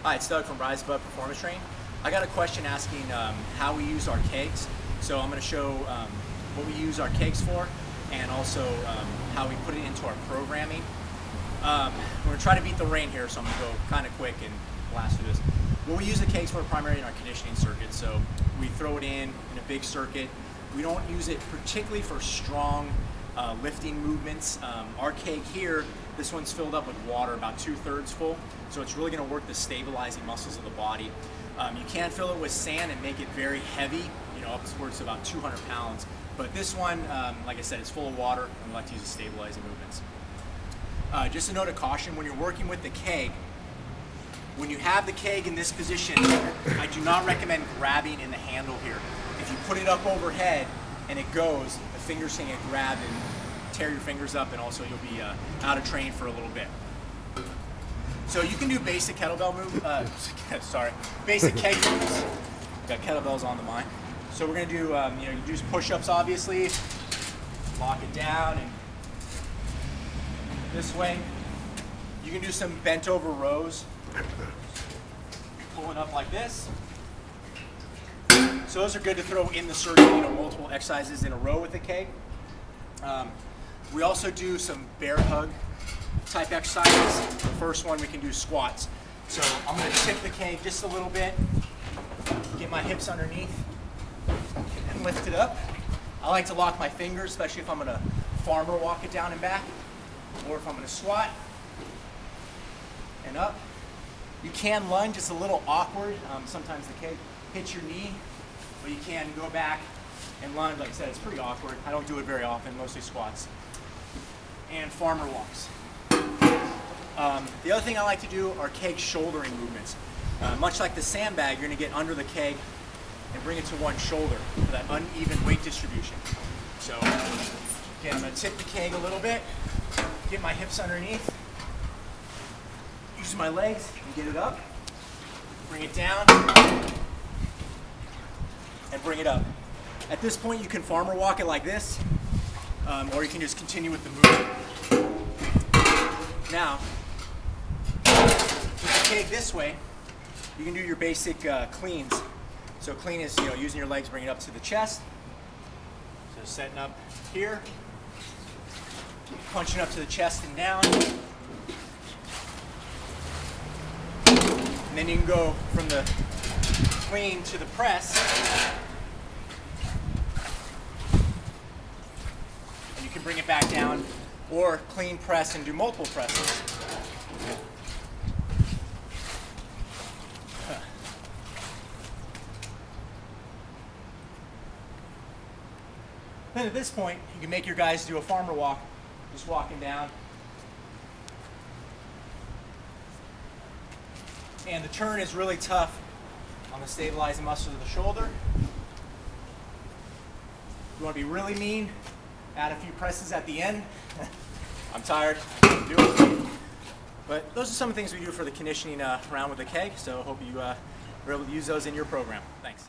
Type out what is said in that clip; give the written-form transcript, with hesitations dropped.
Hi, it's Doug from Rise Above Performance Train. I got a question asking how we use our kegs. So I'm going to show what we use our kegs for and also how we put it into our programming. We're going to try to beat the rain here, so I'm going to go kind of quick and blast through this. What we use the kegs for primarily in our conditioning circuit. So we throw it in a big circuit. We don't use it particularly for strong lifting movements. Our keg here, this one's filled up with water, about 2/3 full, so it's really going to work the stabilizing muscles of the body. You can fill it with sand and make it very heavy, upwards to about 200 pounds. But this one, like I said, is full of water, and we like to use the stabilizing movements. Just a note of caution, when you're working with the keg, when you have the keg in this position, I do not recommend grabbing in the handle here. If you put it up overhead and it goes, the fingers can get grabbed and tear your fingers up, and also you'll be out of training for a little bit. So you can do basic kettlebell basic keg moves. Got kettlebells on the mind. So we're gonna do, you do push-ups obviously, lock it down, and this way. You can do some bent over rows, pulling up like this. So those are good to throw in the circuit, multiple exercises in a row with the keg. We also do some bear hug type exercises. The first one we can do squats. So I'm going to tip the keg just a little bit, get my hips underneath, and lift it up. I like to lock my fingers, especially if I'm going to farmer walk it down and back, or if I'm going to squat and up. You can lunge, it's a little awkward. Sometimes the keg hits your knee, but you can go back and lunge. Like I said, it's pretty awkward. I don't do it very often, mostly squats. And farmer walks. The other thing I like to do are keg shouldering movements. Much like the sandbag, you're going to get under the keg and bring it to one shoulder for that uneven weight distribution. So again, I'm going to tip the keg a little bit, get my hips underneath, use my legs and get it up, bring it down, and bring it up. At this point, you can farmer walk it like this, or you can just continue with the movement. Now, with the keg this way, you can do your basic cleans. So clean is using your legs, bring it up to the chest. So setting up here, punching up to the chest and down. And then you can go from the clean to the press. And you can bring it back down, or clean press and do multiple presses. Then at this point, you can make your guys do a farmer walk, just walking down. And the turn is really tough on the stabilizing muscles of the shoulder. You want to be really mean, add a few presses at the end. I'm tired, do it. But those are some of the things we do for the conditioning round with the keg, so I hope you are able to use those in your program. Thanks.